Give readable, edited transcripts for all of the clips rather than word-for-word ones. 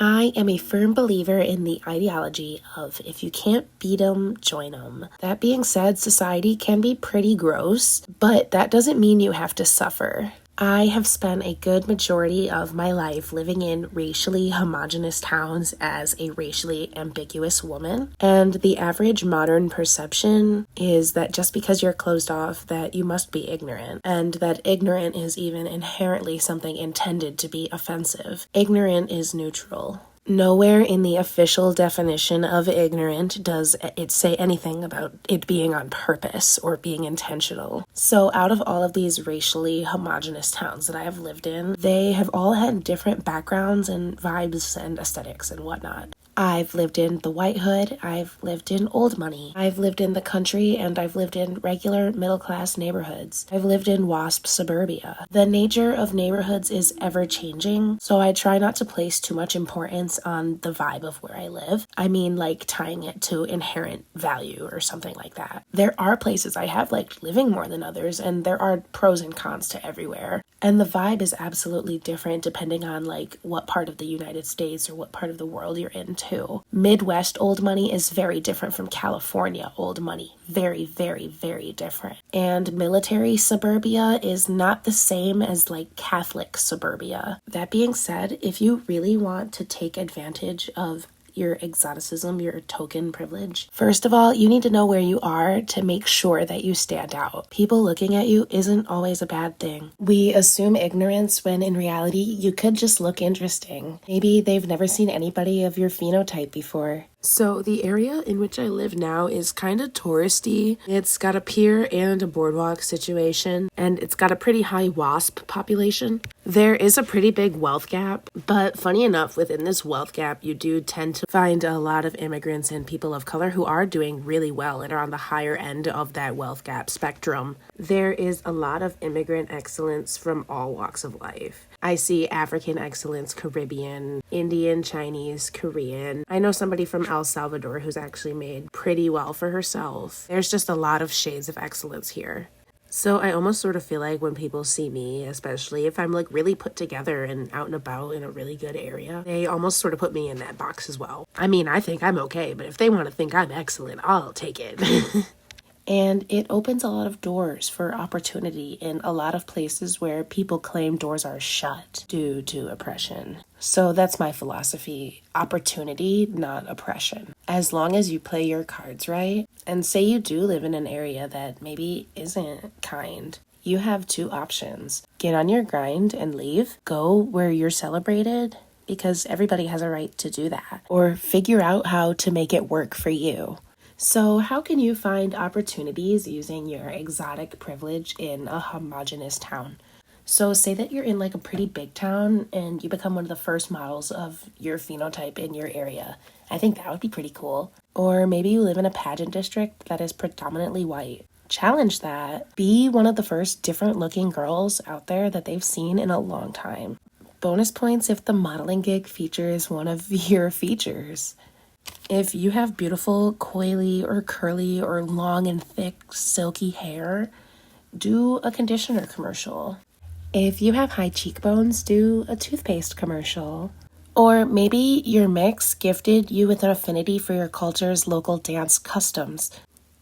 I am a firm believer in the ideology of if you can't beat 'em, join 'em. That being said, society can be pretty gross, but that doesn't mean you have to suffer. I have spent a good majority of my life living in racially homogenous towns as a racially ambiguous woman, and the average modern perception is that just because you're closed off, that you must be ignorant, and that ignorant is even inherently something intended to be offensive. Ignorant is neutral. Nowhere in the official definition of ignorant does it say anything about it being on purpose or being intentional. So out of all of these racially homogenous towns that I have lived in, they have all had different backgrounds and vibes and aesthetics and whatnot. I've lived in the White Hood, I've lived in Old Money, I've lived in the country, and I've lived in regular middle-class neighborhoods. I've lived in WASP suburbia. The nature of neighborhoods is ever-changing, so I try not to place too much importance on the vibe of where I live. I mean, like tying it to inherent value or something like that. There are places I have liked living more than others, and there are pros and cons to everywhere. And the vibe is absolutely different depending on like what part of the United States or what part of the world you're in too. Midwest Old Money is very different from California Old Money. Very, very, very different. And military suburbia is not the same as like Catholic suburbia. That being said, if you really want to take advantage of your exoticism, your token privilege. First of all, you need to know where you are to make sure that you stand out. People looking at you isn't always a bad thing. We assume ignorance when in reality, you could just look interesting. Maybe they've never seen anybody of your phenotype before. So the area in which I live now is kind of touristy. It's got a pier and a boardwalk situation, and it's got a pretty high WASP population. There is a pretty big wealth gap, but funny enough, within this wealth gap, you do tend to find a lot of immigrants and people of color who are doing really well and are on the higher end of that wealth gap spectrum. There is a lot of immigrant excellence from all walks of life. I see African excellence, Caribbean, Indian, Chinese, Korean. I know somebody from El Salvador who's actually made pretty well for herself. There's just a lot of shades of excellence here. So I almost sort of feel like when people see me, especially if I'm like really put together and out and about in a really good area, they almost sort of put me in that box as well. I mean, I think I'm okay, but if they want to think I'm excellent, I'll take it. And it opens a lot of doors for opportunity in a lot of places where people claim doors are shut due to oppression. So that's my philosophy. Opportunity, not oppression. As long as you play your cards right, and say you do live in an area that maybe isn't kind, you have two options. Get on your grind and leave. Go where you're celebrated, because everybody has a right to do that. Or figure out how to make it work for you. So how can you find opportunities using your exotic privilege in a homogenous town? So say that you're in like a pretty big town and you become one of the first models of your phenotype in your area. I think that would be pretty cool. Or maybe you live in a pageant district that is predominantly white. Challenge that. Be one of the first different looking girls out there that they've seen in a long time. Bonus points if the modeling gig features one of your features. If you have beautiful, coily or curly or long and thick, silky hair, do a conditioner commercial. If you have high cheekbones, do a toothpaste commercial. Or maybe your mix gifted you with an affinity for your culture's local dance customs.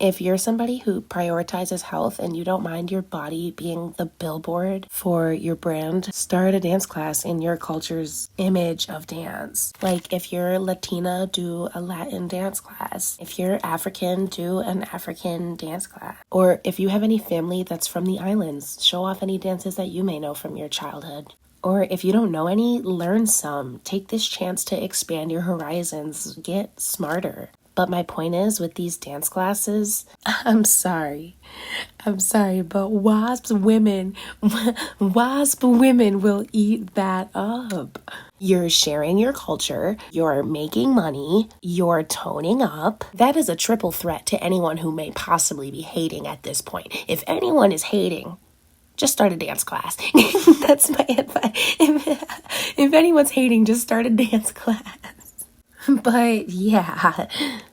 If you're somebody who prioritizes health and you don't mind your body being the billboard for your brand, start a dance class in your culture's image of dance. Like if you're Latina, do a Latin dance class. If you're African, do an African dance class. Or if you have any family that's from the islands, show off any dances that you may know from your childhood. Or if you don't know any, learn some. Take this chance to expand your horizons. Get smarter. But my point is, with these dance classes, I'm sorry, but WASP women will eat that up. You're sharing your culture, you're making money, you're toning up. That is a triple threat to anyone who may possibly be hating at this point. If anyone is hating, just start a dance class. That's my advice. If anyone's hating, just start a dance class. But yeah,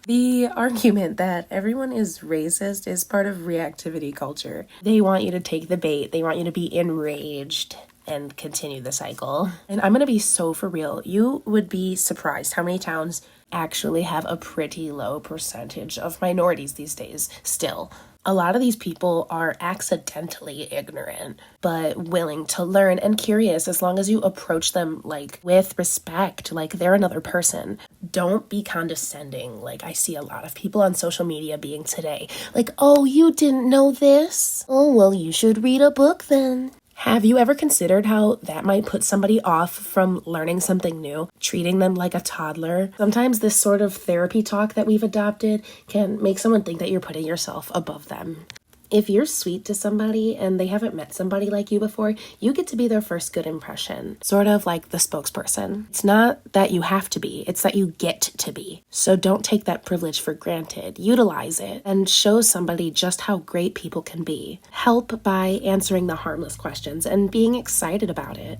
the argument that everyone is racist is part of reactivity culture. They want you to take the bait. They want you to be enraged. and continue the cycle. And I'm gonna be so for real. You would be surprised how many towns actually have a pretty low percentage of minorities these days still. A lot of these people are accidentally ignorant, but willing to learn and curious as long as you approach them like with respect, like they're another person. Don't be condescending. Like I see a lot of people on social media being today. Like, oh, you didn't know this? Oh, well, you should read a book then. Have you ever considered how that might put somebody off from learning something new, treating them like a toddler? Sometimes this sort of therapy talk that we've adopted can make someone think that you're putting yourself above them. If you're sweet to somebody and they haven't met somebody like you before, you get to be their first good impression. Sort of like the spokesperson. It's not that you have to be, it's that you get to be. So don't take that privilege for granted. Utilize it and show somebody just how great people can be. Help by answering the harmless questions and being excited about it.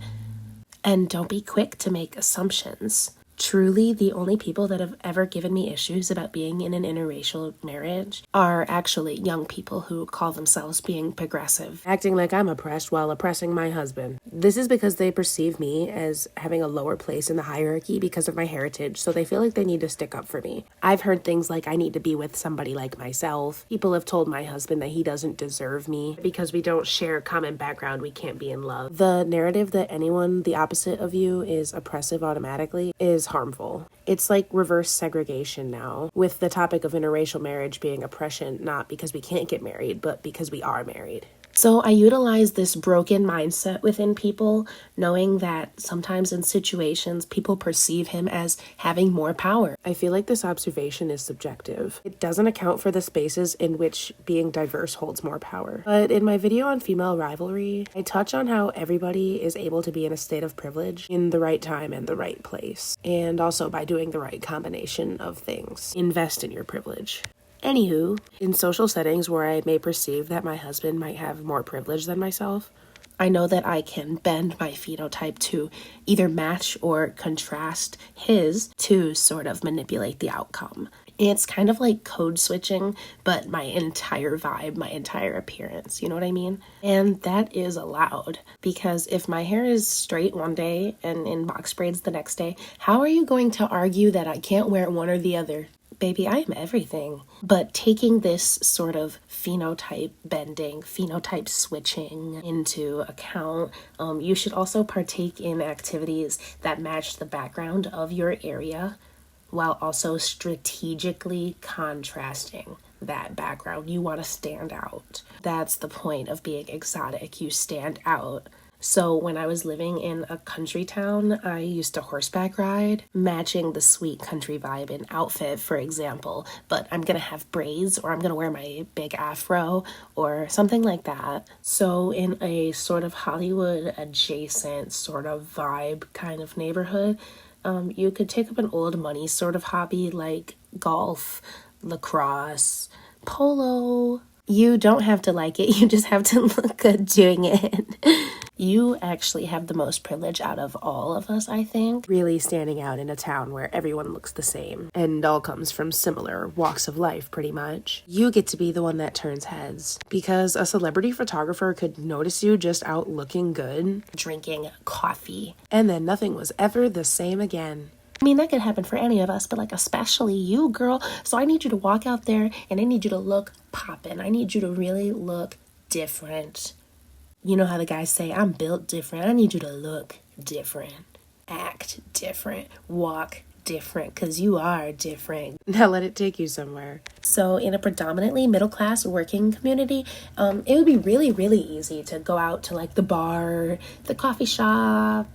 And don't be quick to make assumptions. Truly, the only people that have ever given me issues about being in an interracial marriage are actually young people who call themselves being progressive, acting like I'm oppressed while oppressing my husband. This is because they perceive me as having a lower place in the hierarchy because of my heritage, so they feel like they need to stick up for me. I've heard things like I need to be with somebody like myself. People have told my husband that he doesn't deserve me. Because we don't share a common background, we can't be in love. The narrative that anyone the opposite of you is oppressive automatically is harmful. It's like reverse segregation now, with the topic of interracial marriage being oppression, not because we can't get married, but because we are married. So I utilize this broken mindset within people, knowing that sometimes in situations, people perceive him as having more power. I feel like this observation is subjective. It doesn't account for the spaces in which being diverse holds more power. But in my video on female rivalry, I touch on how everybody is able to be in a state of privilege in the right time and the right place. And also by doing the right combination of things. Invest in your privilege. Anywho, in social settings where I may perceive that my husband might have more privilege than myself, I know that I can bend my phenotype to either match or contrast his to sort of manipulate the outcome. It's kind of like code switching, but my entire vibe, my entire appearance, you know what I mean? And that is allowed, because if my hair is straight one day and in box braids the next day, how are you going to argue that I can't wear one or the other? Baby, I am everything. But taking this sort of phenotype bending, phenotype switching into account, you should also partake in activities that match the background of your area, while also strategically contrasting that background. You want to stand out. That's the point of being exotic. You stand out. So when I was living in a country town, I used to horseback ride, matching the sweet country vibe in outfit, for example. But I'm going to have braids, or I'm going to wear my big afro or something like that. So in a sort of Hollywood adjacent sort of vibe kind of neighborhood, you could take up an old money sort of hobby like golf, lacrosse, polo. You don't have to like it. You just have to look good doing it. You actually have the most privilege out of all of us, I think. Really standing out in a town where everyone looks the same and all comes from similar walks of life, pretty much. You get to be the one that turns heads, because a celebrity photographer could notice you just out looking good, drinking coffee, and then nothing was ever the same again. I mean, that could happen for any of us, but like especially you, girl. So I need you to walk out there and I need you to look poppin'. I need you to really look different. You know how the guys say, I'm built different. I need you to look different, act different, walk different, because you are different. Now let it take you somewhere. So in a predominantly middle-class working community, it would be really, really easy to go out to like the bar, the coffee shop,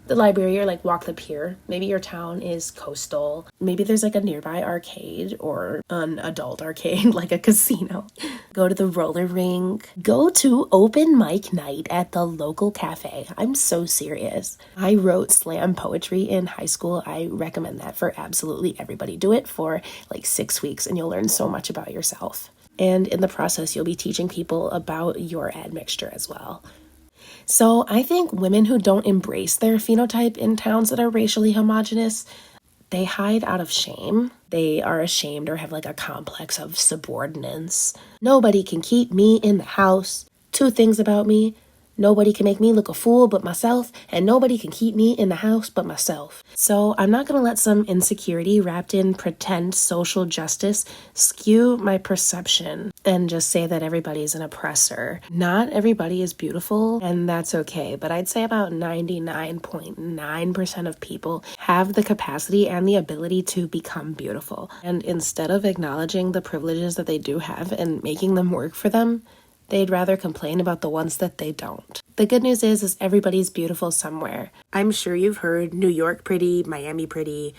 the library, or like walk the pier. Maybe your town is coastal. Maybe there's like a nearby arcade or an adult arcade, like a casino. Go to the roller rink. Go to open mic night at the local cafe. I'm so serious. I wrote slam poetry in high school. I recommend that for absolutely everybody. Do it for like 6 weeks and you'll learn so much about yourself. And in the process, you'll be teaching people about your admixture as well. So I think women who don't embrace their phenotype in towns that are racially homogenous, they hide out of shame. They are ashamed or have like a complex of subordinance. Nobody can keep me in the house. 2 things about me. Nobody can make me look a fool but myself, and nobody can keep me in the house but myself. So I'm not going to let some insecurity wrapped in pretend social justice skew my perception and just say that everybody's an oppressor. Not everybody is beautiful, and that's okay, but I'd say about 99.9% of people have the capacity and the ability to become beautiful. And instead of acknowledging the privileges that they do have and making them work for them, they'd rather complain about the ones that they don't. The good news is everybody's beautiful somewhere. I'm sure you've heard New York pretty, Miami pretty,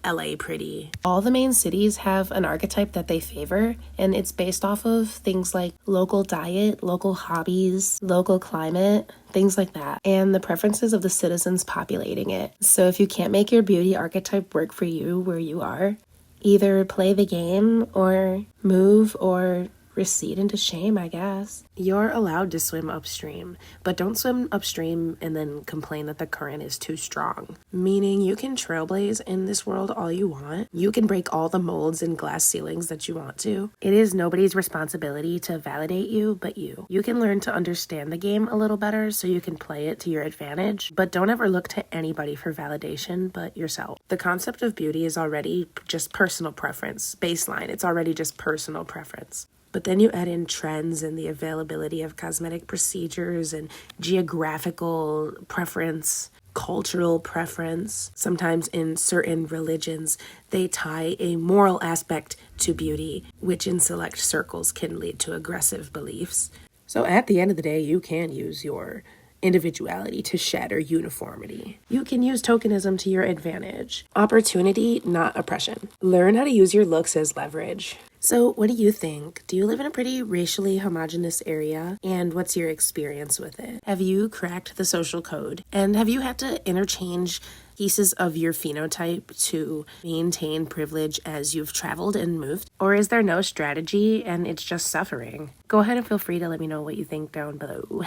LA pretty. All the main cities have an archetype that they favor, and it's based off of things like local diet, local hobbies, local climate, things like that, and the preferences of the citizens populating it. So if you can't make your beauty archetype work for you where you are, either play the game or move or recede into shame, I guess. You're allowed to swim upstream, but don't swim upstream and then complain that the current is too strong. Meaning you can trailblaze in this world all you want. You can break all the molds and glass ceilings that you want to. It is nobody's responsibility to validate you but you. You can learn to understand the game a little better so you can play it to your advantage, but don't ever look to anybody for validation but yourself. The concept of beauty is already just personal preference. Baseline, it's already just personal preference. But then you add in trends and the availability of cosmetic procedures and geographical preference, cultural preference. Sometimes in certain religions, they tie a moral aspect to beauty, which in select circles can lead to aggressive beliefs. So at the end of the day, you can use your individuality to shatter uniformity. You can use tokenism to your advantage. Opportunity, not oppression. Learn how to use your looks as leverage. So what do you think? Do you live in a pretty racially homogenous area? And what's your experience with it? Have you cracked the social code? And have you had to interchange pieces of your phenotype to maintain privilege as you've traveled and moved? Or is there no strategy and it's just suffering? Go ahead and feel free to let me know what you think down below.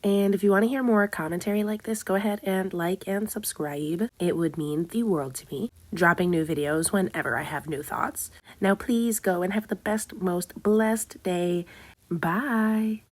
And if you want to hear more commentary like this, go ahead and like and subscribe. It would mean the world to me. Dropping new videos whenever I have new thoughts. Now please go and have the best, most blessed day. Bye.